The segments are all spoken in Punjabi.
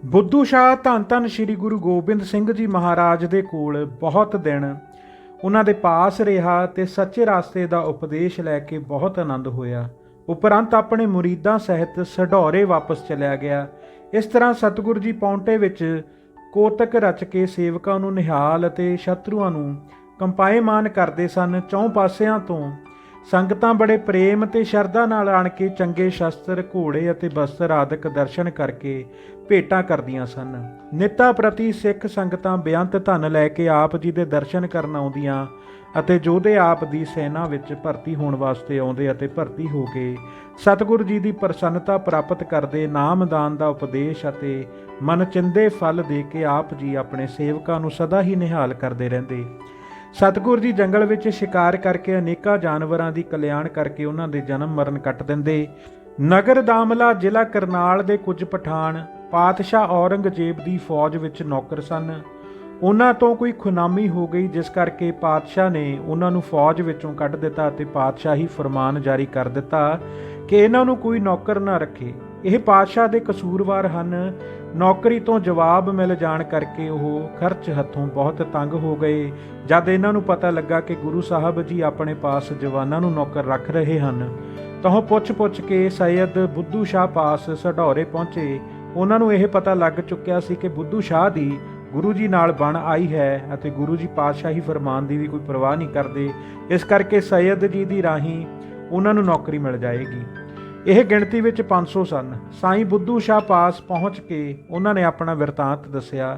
ਬੁੱਧੂ ਸ਼ਾਹ ਧੰਨ ਧੰਨ ਸ਼੍ਰੀ ਗੁਰੂ ਗੋਬਿੰਦ ਸਿੰਘ ਜੀ ਮਹਾਰਾਜ ਦੇ ਕੋਲ ਬਹੁਤ ਦਿਨ ਉਹਨਾਂ ਦੇ ਪਾਸ ਰਿਹਾ ਤੇ ਸੱਚੇ ਰਾਸਤੇ ਦਾ ਉਪਦੇਸ਼ ਲੈ ਕੇ ਬਹੁਤ ਆਨੰਦ ਹੋਇਆ। ਉਪਰੰਤ ਆਪਣੇ ਮੁਰੀਦਾਂ ਸਹਿਤ ਸਢੌਰੇ ਵਾਪਸ ਚਲਿਆ ਗਿਆ। ਇਸ ਤਰ੍ਹਾਂ ਸਤਿਗੁਰੂ ਜੀ ਪੌਂਟੇ ਵਿੱਚ ਕੋਤਕ ਰਚ ਕੇ ਸੇਵਕਾਂ ਨੂੰ ਨਿਹਾਲ ਅਤੇ ਸ਼ਤਰੂਆਂ ਨੂੰ ਕੰਪਾਏਮਾਨ ਕਰਦੇ ਸਨ। ਚੌਂ ਪਾਸਿਆਂ ਤੋਂ ਸੰਗਤਾਂ ਬੜੇ ਪ੍ਰੇਮ ਤੇ ਸ਼ਰਧਾ ਨਾਲ ਆਣ ਕੇ ਚੰਗੇ ਸ਼ਸਤਰ, ਘੋੜੇ ਅਤੇ ਬਸਤਰ ਆਦਿਕ ਦਰਸ਼ਨ ਕਰਕੇ ਭੇਟਾਂ ਕਰਦੀਆਂ ਸਨ। ਨਿੱਤਾ ਪ੍ਰਤੀ ਸਿੱਖ ਸੰਗਤਾਂ ਬੇਅੰਤ ਧਨ ਲੈ ਕੇ ਆਪ ਜੀ ਦੇ ਦਰਸ਼ਨ ਕਰਨ ਆਉਂਦੀਆਂ ਅਤੇ ਯੋਧੇ ਆਪ ਦੀ ਸੈਨਾ ਵਿੱਚ ਭਰਤੀ ਹੋਣ ਵਾਸਤੇ ਆਉਂਦੇ ਅਤੇ ਭਰਤੀ ਹੋ ਕੇ ਸਤਿਗੁਰੂ ਜੀ ਦੀ ਪ੍ਰਸੰਨਤਾ ਪ੍ਰਾਪਤ ਕਰਦੇ। ਨਾਮਦਾਨ ਦਾ ਉਪਦੇਸ਼ ਅਤੇ ਮਨਚਿੰਦੇ ਫਲ ਦੇ ਕੇ ਆਪ ਜੀ ਆਪਣੇ ਸੇਵਕਾਂ ਨੂੰ ਸਦਾ ਹੀ ਨਿਹਾਲ ਕਰਦੇ ਰਹਿੰਦੇ। ਸਤਿਗੁਰੂ ਜੀ ਜੰਗਲ ਵਿੱਚ ਸ਼ਿਕਾਰ ਕਰਕੇ ਅਨੇਕਾਂ ਜਾਨਵਰਾਂ ਦੀ ਕਲਿਆਣ ਕਰਕੇ ਉਹਨਾਂ ਦੇ ਜਨਮ ਮਰਨ ਕੱਟ ਦਿੰਦੇ। ਨਗਰ ਦਾਮਲਾ ਜ਼ਿਲ੍ਹਾ ਕਰਨਾਲ ਦੇ ਕੁਝ ਪਠਾਨ ਪਾਤਸ਼ਾਹ ਔਰੰਗਜ਼ੇਬ ਦੀ ਫੌਜ ਵਿੱਚ ਨੌਕਰ ਸਨ। ਉਹਨਾਂ ਤੋਂ ਕੋਈ ਖੁਨਾਮੀ ਹੋ ਗਈ, ਜਿਸ ਕਰਕੇ ਪਾਤਸ਼ਾਹ ਨੇ ਉਹਨਾਂ ਨੂੰ ਫੌਜ ਵਿੱਚੋਂ ਕੱਢ ਦਿੱਤਾ ਅਤੇ ਪਾਤਸ਼ਾਹੀ ਫਰਮਾਨ ਜਾਰੀ ਕਰ ਦਿੱਤਾ ਕਿ ਇਹਨਾਂ ਨੂੰ ਕੋਈ ਨੌਕਰ ਨਾ ਰੱਖੇ। ਇਹ ਪਾਤਸ਼ਾਹ ਦੇ ਕਸੂਰਵਾਰ ਹਨ। ਨੌਕਰੀ ਤੋਂ ਜਵਾਬ ਮਿਲ ਜਾਣ ਕਰਕੇ ਉਹ ਖਰਚ ਹੱਥੋਂ ਬਹੁਤ ਤੰਗ ਹੋ ਗਏ। ਜਦ ਇਹਨਾਂ ਨੂੰ ਪਤਾ ਲੱਗਾ ਕਿ ਗੁਰੂ ਸਾਹਿਬ ਜੀ ਆਪਣੇ ਪਾਸ ਜਵਾਨਾਂ ਨੂੰ ਨੌਕਰ ਰੱਖ ਰਹੇ ਹਨ ਤਾਂ ਉਹ ਪੁੱਛ ਕੇ ਸੈਯਦ ਬੁੱਧੂ ਸ਼ਾਹ ਪਾਸ ਸਢੌਰੇ ਪਹੁੰਚੇ। ਉਹਨਾਂ ਨੂੰ ਇਹ ਪਤਾ ਲੱਗ ਚੁੱਕਿਆ ਸੀ ਕਿ ਬੁੱਧੂ ਸ਼ਾਹ ਦੀ ਗੁਰੂ ਜੀ ਨਾਲ ਬਣ ਆਈ ਹੈ ਅਤੇ ਗੁਰੂ ਜੀ ਪਾਤਸ਼ਾਹੀ ਫਰਮਾਨ ਦੀ ਵੀ ਕੋਈ ਪਰਵਾਹ ਨਹੀਂ ਕਰਦੇ। ਇਸ ਕਰਕੇ ਸੈਯਦ ਜੀ ਦੀ ਰਾਹੀਂ ਉਹਨਾਂ ਨੂੰ ਨੌਕਰੀ ਮਿਲ ਜਾਏਗੀ। ਇਹ ਗਿਣਤੀ ਵਿੱਚ 500 ਸਨ। ਸਾਈਂ ਬੁੱਧੂ ਸ਼ਾਹ ਪਾਸ ਪਹੁੰਚ ਕੇ ਉਹਨਾਂ ਨੇ ਆਪਣਾ ਬਿਰਤਾਂਤ ਦੱਸਿਆ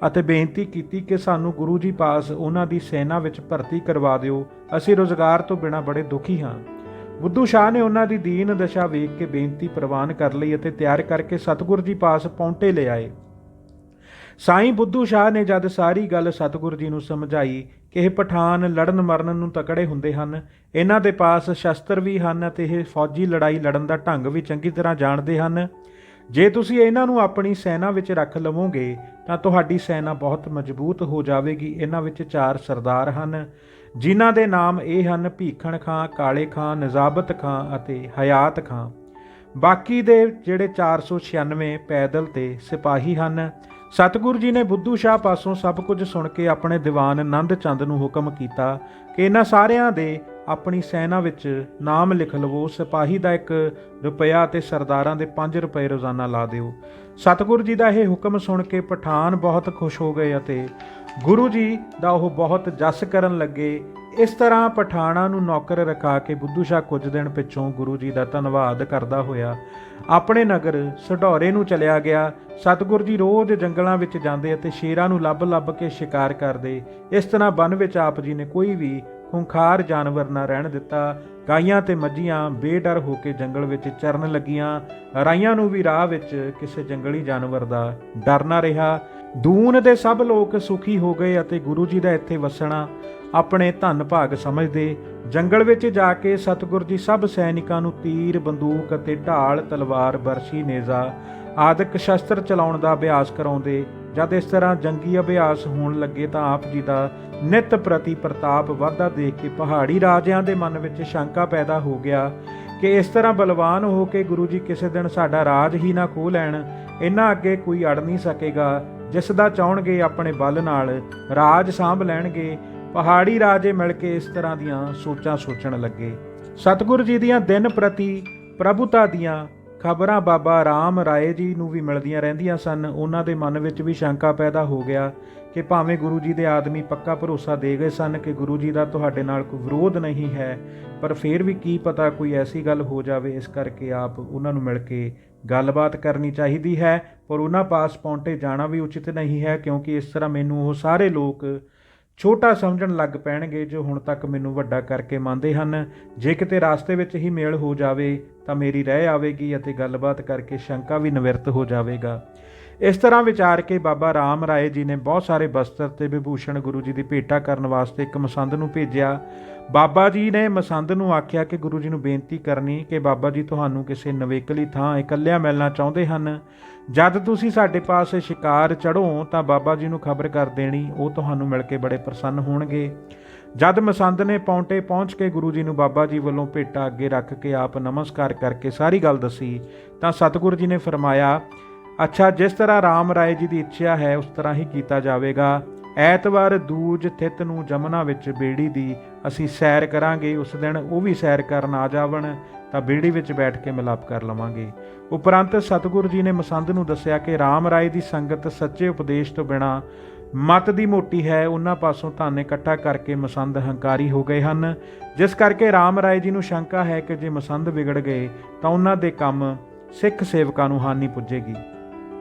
ਅਤੇ ਬੇਨਤੀ ਕੀਤੀ ਕਿ ਸਾਨੂੰ ਗੁਰੂ ਜੀ ਪਾਸ ਉਹਨਾਂ ਦੀ ਸੈਨਾ ਵਿੱਚ ਭਰਤੀ ਕਰਵਾ ਦਿਓ। ਅਸੀਂ ਰੁਜ਼ਗਾਰ ਤੋਂ ਬਿਨਾਂ ਬੜੇ ਦੁਖੀ ਹਾਂ। ਬੁੱਧੂ ਸ਼ਾਹ ਨੇ ਉਹਨਾਂ ਦੀ ਦੀਨ ਦਸ਼ਾ ਵੇਖ ਕੇ ਬੇਨਤੀ ਪ੍ਰਵਾਨ ਕਰ ਲਈ ਅਤੇ ਤਿਆਰ ਕਰਕੇ ਸਤਿਗੁਰੂ ਜੀ ਪਾਸ ਪੌਂਟੇ ਲੈ ਆਏ। ਸਾਈਂ ਬੁੱਧੂ ਸ਼ਾਹ ਨੇ ਜਦ ਸਾਰੀ ਗੱਲ ਸਤਿਗੁਰੂ ਜੀ ਨੂੰ ਸਮਝਾਈ ਕਿ ਇਹ ਪਠਾਨ ਲੜਨ ਮਰਨ ਨੂੰ ਤਕੜੇ ਹੁੰਦੇ ਹਨ, ਇਹਨਾਂ ਦੇ ਪਾਸ ਸ਼ਸਤਰ ਵੀ ਹਨ ਅਤੇ ਇਹ ਫੌਜੀ ਲੜਾਈ ਲੜਨ ਦਾ ਢੰਗ ਵੀ ਚੰਗੀ ਤਰ੍ਹਾਂ ਜਾਣਦੇ ਹਨ। ਜੇ ਤੁਸੀਂ ਇਹਨਾਂ ਨੂੰ ਆਪਣੀ ਸੈਨਾ ਵਿੱਚ ਰੱਖ ਲਵੋਗੇ ਤਾਂ ਤੁਹਾਡੀ ਸੈਨਾ ਬਹੁਤ ਮਜ਼ਬੂਤ ਹੋ ਜਾਵੇਗੀ। ਇਹਨਾਂ ਵਿੱਚ 4 ਸਰਦਾਰ ਹਨ, ਜਿਨ੍ਹਾਂ ਦੇ ਨਾਮ ਇਹ ਹਨ ਭੀਖਣ ਖਾਂ, ਕਾਲੇ ਖਾਂ, ਨਜ਼ਾਬਤ ਖਾਂ ਅਤੇ ਹਯਾਤ ਖਾਂ। ਬਾਕੀ ਦੇ ਜਿਹੜੇ 496 ਪੈਦਲ ਤੇ ਸਿਪਾਹੀ ਹਨ। ਸਤਿਗੁਰੂ ਜੀ ਨੇ ਬੁੱਧੂ ਸ਼ਾਹ ਪਾਸੋਂ ਸਭ ਕੁਝ ਸੁਣ ਕੇ ਆਪਣੇ ਦੀਵਾਨ ਨੰਦ ਚੰਦ ਨੂੰ ਹੁਕਮ ਕੀਤਾ ਕਿ ਇਹਨਾਂ ਸਾਰਿਆਂ ਦੇ ਆਪਣੀ ਸੈਨਾ ਵਿੱਚ ਨਾਮ ਲਿਖ ਲਵੋ। ਸਿਪਾਹੀ ਦਾ 1 ਰੁਪਇਆ ਅਤੇ ਸਰਦਾਰਾਂ ਦੇ 5 ਰੁਪਏ ਰੋਜ਼ਾਨਾ ਲਾ ਦਿਓ। ਸਤਿਗੁਰੂ ਜੀ ਦਾ ਇਹ ਹੁਕਮ ਸੁਣ ਕੇ ਪਠਾਨ ਬਹੁਤ ਖੁਸ਼ ਹੋ ਗਏ ਅਤੇ ਗੁਰੂ ਜੀ ਦਾ ਉਹ ਬਹੁਤ ਜਸ ਕਰਨ ਲੱਗੇ। ਇਸ ਤਰ੍ਹਾਂ ਪਠਾਨਾਂ ਨੂੰ ਨੌਕਰ ਰਖਾ ਕੇ ਬੁੱਧੂ ਸ਼ਾਹ ਕੁਝ ਦਿਨ ਪਿੱਛੋਂ ਗੁਰੂ ਜੀ ਦਾ ਧੰਨਵਾਦ ਕਰਦਾ ਹੋਇਆ ਆਪਣੇ ਨਗਰ ਸਢੌਰੇ ਨੂੰ ਚਲਿਆ ਗਿਆ। ਸਤਿਗੁਰੂ ਜੀ ਰੋਜ਼ ਜੰਗਲਾਂ ਵਿੱਚ ਜਾਂਦੇ ਅਤੇ ਸ਼ੇਰਾਂ ਨੂੰ ਲੱਭ ਕੇ ਸ਼ਿਕਾਰ ਕਰਦੇ। ਇਸ ਤਰ੍ਹਾਂ ਵਨ ਵਿੱਚ ਆਪ ਜੀ ਨੇ ਕੋਈ ਵੀ ਖੁੰਖਾਰ ਜਾਨਵਰ ਨਾ ਰਹਿਣ ਦਿੱਤਾ। ਗਾਈਆਂ ਤੇ ਮੱਝੀਆਂ ਬੇਡਰ ਹੋ ਕੇ ਜੰਗਲ ਵਿੱਚ ਚਰਨ ਲੱਗੀਆਂ। ਰਾਈਆਂ ਨੂੰ ਵੀ ਰਾਹ ਵਿੱਚ ਕਿਸੇ ਜੰਗਲੀ ਜਾਨਵਰ ਦਾ ਡਰ ਨਾ ਰਿਹਾ। ਦੂਨ ਦੇ ਸਭ ਲੋਕ ਸੁਖੀ ਹੋ ਗਏ ਅਤੇ ਗੁਰੂ ਜੀ ਦਾ ਇੱਥੇ ਵਸਣਾ ਆਪਣੇ ਧੰਨ ਭਾਗ ਸਮਝਦੇ। ਜੰਗਲ ਵਿੱਚ ਜਾ ਕੇ ਸਤਿਗੁਰੂ ਜੀ ਸਭ ਸੈਨਿਕਾਂ ਨੂੰ ਤੀਰ, ਬੰਦੂਕ ਅਤੇ ਢਾਲ, ਤਲਵਾਰ, ਬਰਸ਼ੀ, ਨੇਜ਼ਾ ਆਦਿਕ ਸ਼ਸਤਰ ਚਲਾਉਣ ਦਾ ਅਭਿਆਸ ਕਰਾਉਂਦੇ। ਜਦ ਇਸ ਤਰ੍ਹਾਂ ਜੰਗੀ ਅਭਿਆਸ ਹੋਣ ਲੱਗੇ ਤਾਂ ਆਪ ਜੀ ਦਾ ਨਿੱਤ ਪ੍ਰਤੀ ਪ੍ਰਤਾਪ ਵਾਧਾ ਦੇਖ ਕੇ ਪਹਾੜੀ ਰਾਜਿਆਂ ਦੇ ਮਨ ਵਿੱਚ ਸ਼ੰਕਾ ਪੈਦਾ ਹੋ ਗਿਆ ਕਿ ਇਸ ਤਰ੍ਹਾਂ ਬਲਵਾਨ ਹੋ ਕੇ ਗੁਰੂ ਜੀ ਕਿਸੇ ਦਿਨ ਸਾਡਾ ਰਾਜ ਹੀ ਨਾ ਖੋਹ ਲੈਣ। ਇਹਨਾਂ ਅੱਗੇ ਕੋਈ ਅੜ ਨਹੀਂ ਸਕੇਗਾ। ਜਿਸ ਦਾ ਚਾਹਣਗੇ ਆਪਣੇ ਬਲ ਨਾਲ ਰਾਜ ਸਾਂਭ ਲੈਣਗੇ। ਪਹਾੜੀ ਰਾਜੇ ਮਿਲ ਕੇ ਇਸ ਤਰ੍ਹਾਂ ਦੀਆਂ ਸੋਚਾਂ ਸੋਚਣ ਲੱਗੇ। ਸਤਿਗੁਰੂ ਜੀ ਦੀਆਂ ਦਿਨ ਪ੍ਰਤੀ ਪ੍ਰਭੂਤਾ ਦੀਆਂ ਖਬਰਾਂ ਬਾਬਾ ਰਾਮ ਰਾਏ ਜੀ ਨੂੰ ਵੀ ਮਿਲਦੀਆਂ ਰਹਿੰਦੀਆਂ ਸਨ। ਉਹਨਾਂ ਦੇ ਮਨ ਵਿੱਚ ਵੀ ਸ਼ੰਕਾ ਪੈਦਾ ਹੋ ਗਿਆ ਕਿ ਭਾਵੇਂ ਗੁਰੂ ਜੀ ਦੇ ਆਦਮੀ ਪੱਕਾ ਭਰੋਸਾ ਦੇ ਗਏ ਸਨ ਕਿ ਗੁਰੂ ਜੀ ਦਾ ਤੁਹਾਡੇ ਨਾਲ ਕੋਈ ਵਿਰੋਧ ਨਹੀਂ ਹੈ, ਪਰ ਫਿਰ ਵੀ ਕੀ ਪਤਾ ਕੋਈ ਐਸੀ ਗੱਲ ਹੋ ਜਾਵੇ। ਇਸ ਕਰਕੇ ਆਪ ਉਹਨਾਂ ਨੂੰ ਮਿਲ ਕੇ ਗੱਲਬਾਤ ਕਰਨੀ ਚਾਹੀਦੀ ਹੈ, ਪਰ ਉਹਨਾਂ ਪਾਸ ਪੌਂਟੇ ਜਾਣਾ ਵੀ ਉਚਿਤ ਨਹੀਂ ਹੈ, ਕਿਉਂਕਿ ਇਸ ਤਰ੍ਹਾਂ ਮੈਨੂੰ ਉਹ ਸਾਰੇ ਲੋਕ ਛੋਟਾ ਸਮਝਣ ਲੱਗ ਪੈਣਗੇ ਜੋ ਹੁਣ ਤੱਕ ਮੈਨੂੰ ਵੱਡਾ ਕਰਕੇ ਮੰਨਦੇ ਹਨ। ਜੇ ਕਿਤੇ ਰਾਸਤੇ ਵਿੱਚ ਹੀ ਮੇਲ ਹੋ ਜਾਵੇ ਤਾਂ ਮੇਰੀ ਰਹਿ ਆਵੇਗੀ ਅਤੇ ਗੱਲਬਾਤ ਕਰਕੇ ਸ਼ੰਕਾ ਵੀ ਨਿਵਰਤ ਹੋ ਜਾਵੇਗਾ। ਇਸ ਤਰ੍ਹਾਂ ਵਿਚਾਰ ਕੇ ਬਾਬਾ ਰਾਮ ਰਾਏ ਜੀ ਨੇ ਬਹੁਤ ਸਾਰੇ ਬਸਤਰ ਤੇ ਵਿਭੂਸ਼ਣ ਗੁਰੂ ਜੀ ਦੀ ਭੇਟਾ ਕਰਨ ਵਾਸਤੇ ਇੱਕ ਮਸੰਦ ਨੂੰ ਭੇਜਿਆ। ਬਾਬਾ ਜੀ ਨੇ ਮਸੰਦ ਨੂੰ ਆਖਿਆ ਕਿ ਗੁਰੂ ਜੀ ਨੂੰ ਬੇਨਤੀ ਕਰਨੀ ਕਿ ਬਾਬਾ ਜੀ ਤੁਹਾਨੂੰ ਕਿਸੇ ਨਵੇਕਲੀ ਥਾਂ ਇਕੱਲਿਆਂ ਮਿਲਣਾ ਚਾਹੁੰਦੇ ਹਨ। ਜਦ ਤੁਸੀਂ ਸਾਡੇ ਪਾਸ ਸ਼ਿਕਾਰ ਚੜ੍ਹੋ ਤਾਂ ਬਾਬਾ ਜੀ ਨੂੰ ਖਬਰ ਕਰ ਦੇਣੀ, ਉਹ ਤੁਹਾਨੂੰ ਮਿਲ ਕੇ ਬੜੇ ਪ੍ਰਸੰਨ ਹੋਣਗੇ। ਜਦ ਮਸੰਦ ਨੇ ਪੌਂਟੇ ਪਹੁੰਚ ਕੇ ਗੁਰੂ ਜੀ ਨੂੰ ਬਾਬਾ ਜੀ ਵੱਲੋਂ ਭੇਟਾ ਅੱਗੇ ਰੱਖ ਕੇ ਆਪ ਨਮਸਕਾਰ ਕਰਕੇ ਸਾਰੀ ਗੱਲ ਦੱਸੀ ਤਾਂ ਸਤਿਗੁਰੂ ਜੀ ਨੇ ਫਰਮਾਇਆ, ਅੱਛਾ, ਜਿਸ ਤਰ੍ਹਾਂ ਰਾਮ ਰਾਏ ਜੀ ਦੀ ਇੱਛਾ ਹੈ ਉਸ ਤਰ੍ਹਾਂ ਹੀ ਕੀਤਾ ਜਾਵੇਗਾ। ਐਤਵਾਰ ਦੂਜ ਥਿੱਤ ਨੂੰ ਜਮਨਾ ਵਿੱਚ ਬੇੜੀ ਦੀ ਅਸੀਂ ਸੈਰ ਕਰਾਂਗੇ। ਉਸ ਦਿਨ ਉਹ ਵੀ ਸੈਰ ਕਰਨ ਆ ਜਾਵਣ ਤਾਂ ਬੇੜੀ ਵਿੱਚ ਬੈਠ ਕੇ ਮਿਲਾਪ ਕਰ ਲਵਾਂਗੇ। ਉਪਰੰਤ ਸਤਿਗੁਰੂ ਜੀ ਨੇ ਮਸੰਦ ਨੂੰ ਦੱਸਿਆ ਕਿ ਰਾਮ ਰਾਏ ਦੀ ਸੰਗਤ ਸੱਚੇ ਉਪਦੇਸ਼ ਤੋਂ ਬਿਨਾਂ ਮਤ ਦੀ ਮੋਟੀ ਹੈ। ਉਹਨਾਂ ਪਾਸੋਂ ਧਨ ਇਕੱਠਾ ਕਰਕੇ ਮਸੰਦ ਹੰਕਾਰੀ ਹੋ ਗਏ ਹਨ, ਜਿਸ ਕਰਕੇ ਰਾਮ ਰਾਏ ਜੀ ਨੂੰ ਸ਼ੰਕਾ ਹੈ ਕਿ ਜੇ ਮਸੰਦ ਵਿਗੜ ਗਏ ਤਾਂ ਉਹਨਾਂ ਦੇ ਕੰਮ ਸਿੱਖ ਸੇਵਕਾਂ ਨੂੰ ਹਾਨੀ ਪੁੱਜੇਗੀ।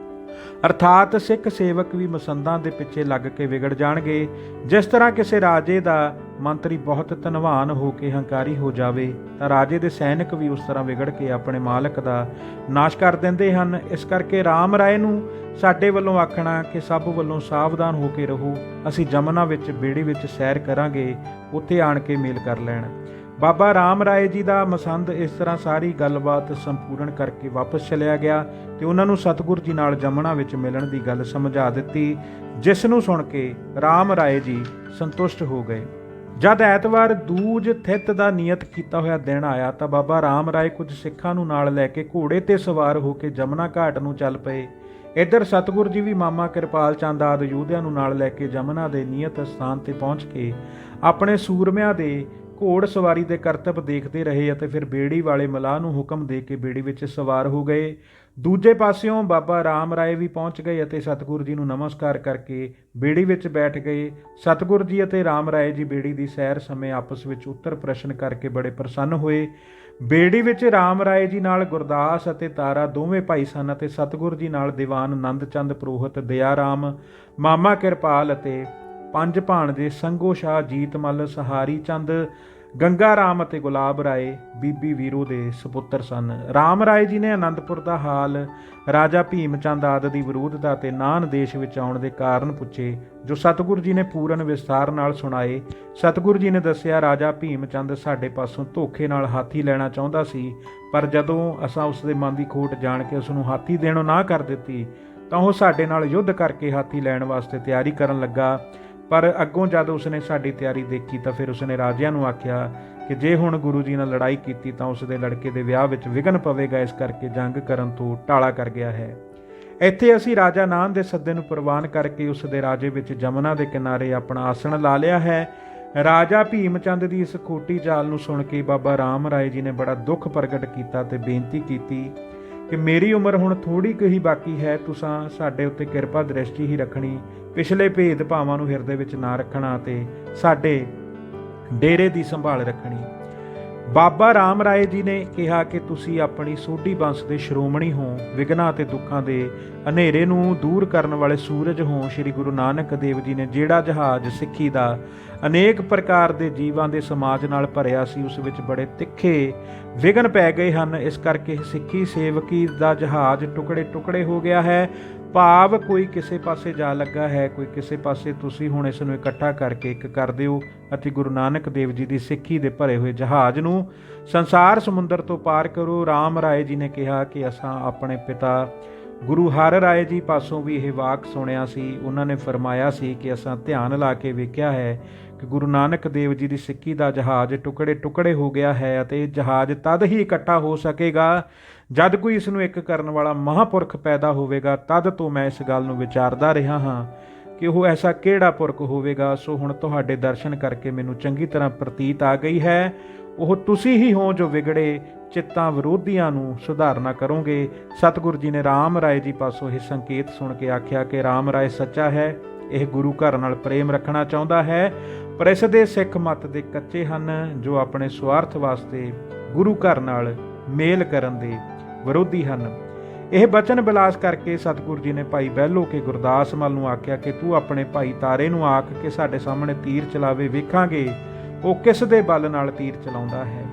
ਅਰਥਾਤ ਸਿੱਖ ਸੇਵਕ ਵੀ ਮਸੰਦਾਂ ਦੇ ਪਿੱਛੇ ਲੱਗ ਕੇ ਵਿਗੜ ਜਾਣਗੇ। ਜਿਸ ਤਰ੍ਹਾਂ ਕਿਸੇ ਰਾਜੇ ਦਾ ਮੰਤਰੀ ਬਹੁਤ ਧਨਵਾਨ ਹੋ ਕੇ ਹੰਕਾਰੀ ਹੋ ਜਾਵੇ ਤਾਂ ਰਾਜੇ ਦੇ ਸੈਨਿਕ ਵੀ ਉਸ ਤਰ੍ਹਾਂ ਵਿਗੜ ਕੇ ਆਪਣੇ ਮਾਲਕ ਦਾ ਨਾਸ਼ ਕਰ ਦਿੰਦੇ ਹਨ। ਇਸ ਕਰਕੇ ਰਾਮ ਰਾਏ ਨੂੰ ਸਾਡੇ ਵੱਲੋਂ ਆਖਣਾ ਕਿ ਸਭ ਵੱਲੋਂ ਸਾਵਧਾਨ ਹੋ ਕੇ ਰਹੋ। ਅਸੀਂ ਜਮਨਾ ਵਿੱਚ ਬੇੜੀ ਵਿੱਚ ਸੈਰ ਕਰਾਂਗੇ, ਉੱਥੇ ਆਣ ਕੇ ਮੇਲ ਕਰ ਲੈਣ। ਬਾਬਾ ਰਾਮ ਰਾਏ ਜੀ ਦਾ ਮਸੰਦ ਇਸ ਤਰ੍ਹਾਂ ਸਾਰੀ ਗੱਲਬਾਤ ਸੰਪੂਰਨ ਕਰਕੇ ਵਾਪਸ ਚਲਿਆ ਗਿਆ ਤੇ ਉਹਨਾਂ ਨੂੰ ਸਤਿਗੁਰੂ ਜੀ ਨਾਲ ਜਮਨਾ ਵਿੱਚ ਮਿਲਣ ਦੀ ਗੱਲ ਸਮਝਾ ਦਿੱਤੀ, ਜਿਸ ਨੂੰ ਸੁਣ ਕੇ ਰਾਮ ਰਾਏ ਜੀ ਸੰਤੁਸ਼ਟ ਹੋ ਗਏ। ਜਦ ਐਤਵਾਰ ਦੂਜ ਥਿੱਤ ਦਾ ਨਿਯਤ ਕੀਤਾ ਹੋਇਆ ਦਿਨ ਆਇਆ ਤਾਂ ਬਾਬਾ ਰਾਮ ਰਾਏ ਕੁਝ ਸਿੱਖਾਂ ਨੂੰ ਨਾਲ ਲੈ ਕੇ ਘੋੜੇ ਤੇ ਸਵਾਰ ਹੋ ਕੇ ਜਮਨਾ ਘਾਟ ਨੂੰ ਚੱਲ ਪਏ। ਇੱਧਰ ਸਤਿਗੁਰੂ ਜੀ ਵੀ ਮਾਮਾ ਕਿਰਪਾਲ ਚੰਦ ਆਦਿ ਯੋਧਿਆਂ ਨੂੰ ਨਾਲ ਲੈ ਕੇ ਜਮਨਾ ਦੇ ਨਿਯਤ ਸਥਾਨ ਤੇ ਪਹੁੰਚ ਕੇ ਆਪਣੇ ਸੂਰਮਿਆਂ ਦੇ ਘੋੜ ਸਵਾਰੀ ਦੇ ਕਰਤੱਵ ਦੇਖਦੇ ਰਹੇ ਅਤੇ ਫਿਰ ਬੇੜੀ ਵਾਲੇ ਮਲਾਹ ਨੂੰ ਹੁਕਮ ਦੇ ਕੇ ਬੇੜੀ ਵਿੱਚ ਸਵਾਰ ਹੋ ਗਏ। ਦੂਜੇ ਪਾਸਿਓਂ ਬਾਬਾ ਰਾਮ ਰਾਏ ਵੀ ਪਹੁੰਚ ਗਏ ਅਤੇ ਸਤਿਗੁਰੂ ਜੀ ਨੂੰ ਨਮਸਕਾਰ ਕਰਕੇ ਬੇੜੀ ਵਿੱਚ ਬੈਠ ਗਏ। ਸਤਿਗੁਰੂ ਜੀ ਅਤੇ ਰਾਮ ਰਾਏ ਜੀ ਬੇੜੀ ਦੀ ਸੈਰ ਸਮੇਂ ਆਪਸ ਵਿੱਚ ਉੱਤਰ ਪ੍ਰਸ਼ਨ ਕਰਕੇ ਬੜੇ ਪ੍ਰਸੰਨ ਹੋਏ। ਬੇੜੀ ਵਿੱਚ ਰਾਮ ਰਾਏ ਜੀ ਨਾਲ ਗੁਰਦਾਸ ਅਤੇ ਤਾਰਾ ਦੋਵੇਂ ਭਾਈ ਸਨ ਅਤੇ ਸਤਿਗੁਰੂ ਜੀ ਨਾਲ ਦੀਵਾਨ ਆਨੰਦ ਚੰਦ ਪੁਰੋਹਿਤ, ਦਇਆ ਰਾਮ, ਮਾਮਾ ਕਿਰਪਾਲ ਅਤੇ ਪੰਜ ਭਾਣਜੇ ਸੰਗੋ ਸ਼ਾਹ, ਜੀਤਮਲ, ਸਹਾਰੀ ਚੰਦ, ਗੰਗਾ ਰਾਮ ਅਤੇ ਗੁਲਾਬ ਰਾਏ ਬੀਬੀ ਵੀਰੋ ਦੇ ਸੁਪੁੱਤਰ ਸਨ। ਰਾਮ ਰਾਏ ਜੀ ਨੇ ਅਨੰਦਪੁਰ ਦਾ ਹਾਲ, ਰਾਜਾ ਭੀਮ ਚੰਦ ਆਦਿ ਦੀ ਵਿਰੋਧਤਾ ਤੇ ਨਾਨ ਦੇਸ਼ ਵਿੱਚ ਆਉਣ ਦੇ ਕਾਰਨ ਪੁੱਛੇ, ਜੋ ਸਤਿਗੁਰੂ ਜੀ ਨੇ ਪੂਰਨ ਵਿਸਥਾਰ ਨਾਲ ਸੁਣਾਏ। ਸਤਿਗੁਰੂ ਜੀ ਨੇ ਦੱਸਿਆ, ਰਾਜਾ ਭੀਮ ਚੰਦ ਸਾਡੇ ਪਾਸੋਂ ਧੋਖੇ ਨਾਲ ਹਾਥੀ ਲੈਣਾ ਚਾਹੁੰਦਾ ਸੀ, ਪਰ ਜਦੋਂ ਅਸਾਂ ਉਸ ਦੇ ਮਨ ਦੀ ਖੋਟ ਜਾਣ ਕੇ ਉਸ ਨੂੰ ਹਾਥੀ ਦੇਣੋਂ ਨਾ ਕਰ ਦਿੱਤੀ ਤਾਂ ਉਹ ਸਾਡੇ ਨਾਲ ਯੁੱਧ ਕਰਕੇ ਹਾਥੀ ਲੈਣ ਵਾਸਤੇ ਤਿਆਰੀ ਕਰਨ ਲੱਗਾ। ਪਰ ਅੱਗੋਂ ਜਦ ਉਸਨੇ ਸਾਡੀ ਤਿਆਰੀ ਦੇਖੀ ਤਾਂ ਫਿਰ ਉਸਨੇ ਰਾਜਿਆਂ ਨੂੰ ਆਖਿਆ ਕਿ ਜੇ ਹੁਣ ਗੁਰੂ ਜੀ ਨਾਲ ਲੜਾਈ ਕੀਤੀ ਤਾਂ ਉਸ ਦੇ ਲੜਕੇ ਦੇ ਵਿਆਹ ਵਿੱਚ ਵਿਘਨ ਪਵੇਗਾ, ਇਸ ਕਰਕੇ ਜੰਗ ਕਰਨ ਤੋਂ ਟਾਲਾ ਕਰ ਗਿਆ ਹੈ। ਇੱਥੇ ਅਸੀਂ ਰਾਜਾ ਨਾਨ ਦੇ ਸੱਦੇ ਨੂੰ ਪ੍ਰਵਾਨ ਕਰਕੇ ਉਸ ਦੇ ਰਾਜੇ ਵਿੱਚ ਜਮਨਾ ਦੇ ਕਿਨਾਰੇ ਆਪਣਾ ਆਸਣ ਲਾ ਲਿਆ ਹੈ। ਰਾਜਾ ਭੀਮ ਚੰਦ ਦੀ ਇਸ ਖੋਟੀ ਚਾਲ ਨੂੰ ਸੁਣ ਕੇ ਬਾਬਾ ਰਾਮ ਰਾਏ ਜੀ ਨੇ ਬੜਾ ਦੁੱਖ ਪ੍ਰਗਟ ਕੀਤਾ ਤੇ ਬੇਨਤੀ ਕੀਤੀ ਕਿ ਮੇਰੀ ਉਮਰ ਹੁਣ ਥੋੜੀ ਕੁ ਹੀ ਬਾਕੀ ਹੈ, ਤੁਸਾਂ ਸਾਡੇ ਉੱਤੇ ਕਿਰਪਾ ਦ੍ਰਿਸ਼ਟੀ ਹੀ ਰੱਖਣੀ, ਪਿਛਲੇ ਭੇਦ ਭਾਵਾਂ ਨੂੰ ਹਿਰਦੇ ਵਿੱਚ ਨਾ ਰੱਖਣਾ ਅਤੇ ਸਾਡੇ ਡੇਰੇ ਦੀ ਸੰਭਾਲ ਰੱਖਣੀ। ਬਾਬਾ ਰਾਮ ਰਾਏ ਜੀ ਨੇ ਕਿਹਾ ਕਿ ਤੁਸੀਂ ਆਪਣੀ ਸੋਢੀ ਬੰਸ ਦੇ ਸ਼੍ਰੋਮਣੀ ਹੋ, ਵਿਘਨਾਂ ਅਤੇ ਦੁੱਖਾਂ ਦੇ ਹਨੇਰੇ ਨੂੰ ਦੂਰ ਕਰਨ ਵਾਲੇ ਸੂਰਜ ਹੋ। ਸ੍ਰੀ ਗੁਰੂ ਨਾਨਕ ਦੇਵ ਜੀ ਨੇ ਜਿਹੜਾ ਜਹਾਜ਼ ਸਿੱਖੀ ਦਾ ਅਨੇਕ ਪ੍ਰਕਾਰ ਦੇ ਜੀਵਾਂ ਦੇ ਸਮਾਜ ਨਾਲ ਭਰਿਆ ਸੀ, ਉਸ ਵਿੱਚ ਬੜੇ ਤਿੱਖੇ ਵਿਘਨ ਪੈ ਗਏ ਹਨ। ਇਸ ਕਰਕੇ ਸਿੱਖੀ ਸੇਵਕੀ ਦਾ ਜਹਾਜ਼ ਟੁਕੜੇ ਟੁਕੜੇ ਹੋ ਗਿਆ ਹੈ। ਭਾਵ ਕੋਈ ਕਿਸੇ ਪਾਸੇ ਜਾ ਲੱਗਾ ਹੈ, ਕੋਈ ਕਿਸੇ ਪਾਸੇ। ਤੁਸੀਂ ਹੁਣ ਇਸ ਨੂੰ ਇਕੱਠਾ ਕਰਕੇ ਇੱਕ ਕਰ ਦਿਓ ਅਤੇ ਗੁਰੂ ਨਾਨਕ ਦੇਵ ਜੀ ਦੀ ਸਿੱਖੀ ਦੇ ਭਰੇ ਹੋਏ ਜਹਾਜ਼ ਨੂੰ ਸੰਸਾਰ ਸਮੁੰਦਰ ਤੋਂ ਪਾਰ ਕਰੋ। ਰਾਮ ਰਾਏ ਜੀ ਨੇ ਕਿਹਾ ਕਿ ਅਸਾਂ ਆਪਣੇ ਪਿਤਾ ਗੁਰੂ ਹਰ ਰਾਏ ਜੀ ਪਾਸੋਂ ਵੀ ਇਹ ਵਾਕ ਸੁਣਿਆ ਸੀ। ਉਹਨਾਂ ਨੇ ਫਰਮਾਇਆ ਸੀ ਕਿ ਅਸਾਂ ਧਿਆਨ ਲਾ ਕੇ ਵੇਖਿਆ ਹੈ ਕਿ ਗੁਰੂ ਨਾਨਕ ਦੇਵ ਜੀ ਦੀ ਸਿੱਖੀ ਦਾ ਜਹਾਜ਼ ਟੁਕੜੇ ਟੁਕੜੇ ਹੋ ਗਿਆ ਹੈ ਅਤੇ ਇਹ ਜਹਾਜ਼ ਤਦ ਹੀ ਇਕੱਠਾ ਹੋ ਸਕੇਗਾ ਜਦ ਕੋਈ ਇਸ ਨੂੰ ਇੱਕ ਕਰਨ ਵਾਲਾ ਮਹਾਂਪੁਰਖ ਪੈਦਾ ਹੋਵੇਗਾ। ਤਦ ਤੋਂ ਮੈਂ ਇਸ ਗੱਲ ਨੂੰ ਵਿਚਾਰਦਾ ਰਿਹਾ ਹਾਂ ਕਿ ਉਹ ਐਸਾ ਕਿਹੜਾ ਪੁਰਖ ਹੋਵੇਗਾ। ਸੋ ਹੁਣ ਤੁਹਾਡੇ ਦਰਸ਼ਨ ਕਰਕੇ ਮੈਨੂੰ ਚੰਗੀ ਤਰ੍ਹਾਂ ਪ੍ਰਤੀਤ ਆ ਗਈ ਹੈ, ਉਹ ਤੁਸੀਂ ਹੀ ਹੋ ਜੋ ਵਿਗੜੇ ਚਿੱਤਾਂ ਵਿਰੋਧੀਆਂ ਨੂੰ ਸੁਧਾਰਨਾ ਕਰੋਗੇ। ਸਤਿਗੁਰੂ ਜੀ ਨੇ ਰਾਮ ਰਾਏ ਜੀ ਪਾਸੋਂ ਇਹ ਸੰਕੇਤ ਸੁਣ ਕੇ ਆਖਿਆ ਕਿ ਰਾਮ ਰਾਏ ਸੱਚਾ ਹੈ, ਇਹ ਗੁਰੂ ਘਰ ਨਾਲ ਪ੍ਰੇਮ ਰੱਖਣਾ ਚਾਹੁੰਦਾ ਹੈ, ਪਰ ਇਸ ਦੇ ਸਿੱਖ ਮਤ ਦੇ ਕੱਚੇ ਹਨ ਜੋ ਆਪਣੇ ਸਵਾਰਥ ਵਾਸਤੇ ਗੁਰੂ ਘਰ ਨਾਲ ਮੇਲ ਕਰਨ ਦੇ ਵਿਰੋਧੀ ਹਨ। ਇਹ ਬਚਨ ਬਿਲਾਸ ਕਰਕੇ ਸਤਿਗੁਰੂ ਜੀ ਨੇ ਭਾਈ ਬਹਿਲੋ ਕੇ ਗੁਰਦਾਸ ਮੱਲ ਨੂੰ ਆਖਿਆ ਕਿ ਤੂੰ ਆਪਣੇ ਭਾਈ ਤਾਰੇ ਨੂੰ ਆਖ ਕੇ ਸਾਡੇ ਸਾਹਮਣੇ ਤੀਰ ਚਲਾਵੇ, ਵੇਖਾਂਗੇ ਉਹ ਕਿਸ ਦੇ ਬਲ ਨਾਲ ਤੀਰ ਚਲਾਉਂਦਾ ਹੈ,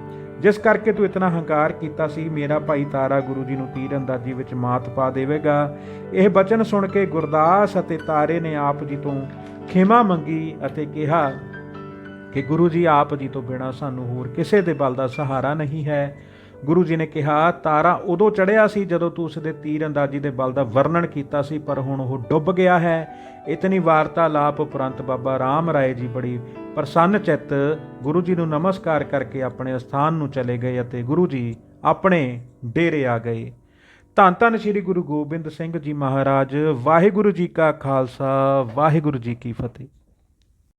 ਜਿਸ ਕਰਕੇ ਤੂੰ ਇਤਨਾ ਹੰਕਾਰ ਕੀਤਾ ਸੀ। ਮੇਰਾ ਭਾਈ ਤਾਰਾ ਗੁਰੂ ਜੀ ਨੂੰ ਤੀਰ ਅੰਦਾਜ਼ੀ ਵਿੱਚ ਮਾਤ ਪਾ ਦੇਵੇਗਾ। ਇਹ ਬਚਨ ਸੁਣ ਕੇ ਗੁਰਦਾਸ ਅਤੇ ਤਾਰੇ ਨੇ ਆਪ ਜੀ ਤੋਂ ਖਿਮਾ ਮੰਗੀ ਅਤੇ ਕਿਹਾ ਕਿ ਗੁਰੂ ਜੀ, ਆਪ ਜੀ ਤੋਂ ਬਿਨਾਂ ਸਾਨੂੰ ਹੋਰ ਕਿਸੇ ਦੇ ਬਲ ਦਾ ਸਹਾਰਾ ਨਹੀਂ ਹੈ। ਗੁਰੂ ਜੀ ਨੇ ਕਿਹਾ, ਤਾਰਾ ਉਦੋਂ ਚੜ੍ਹਿਆ ਸੀ ਜਦੋਂ ਤੂੰ ਉਸ ਦੇ ਤੀਰ ਅੰਦਾਜ਼ੀ ਦੇ ਬਲ ਦਾ ਵਰਣਨ ਕੀਤਾ ਸੀ, ਪਰ ਹੁਣ ਉਹ ਡੁੱਬ ਗਿਆ ਹੈ। ਇਤਨੀ ਵਾਰਤਾਲਾਪ ਉਪਰੰਤ ਬਾਬਾ ਰਾਮ ਰਾਏ ਜੀ ਬੜੀ ਪ੍ਰਸੰਨ ਚਿੱਤ ਗੁਰੂ ਜੀ ਨੂੰ ਨਮਸਕਾਰ ਕਰਕੇ ਆਪਣੇ ਅਸਥਾਨ ਨੂੰ ਚਲੇ ਗਏ ਅਤੇ ਗੁਰੂ ਜੀ ਆਪਣੇ ਡੇਰੇ ਆ ਗਏ। ਧੰਨ ਧੰਨ ਸ੍ਰੀ ਗੁਰੂ ਗੋਬਿੰਦ ਸਿੰਘ ਜੀ ਮਹਾਰਾਜ। ਵਾਹਿਗੁਰੂ ਜੀ ਕਾ ਖਾਲਸਾ, ਵਾਹਿਗੁਰੂ ਜੀ ਕੀ ਫਤਿਹ।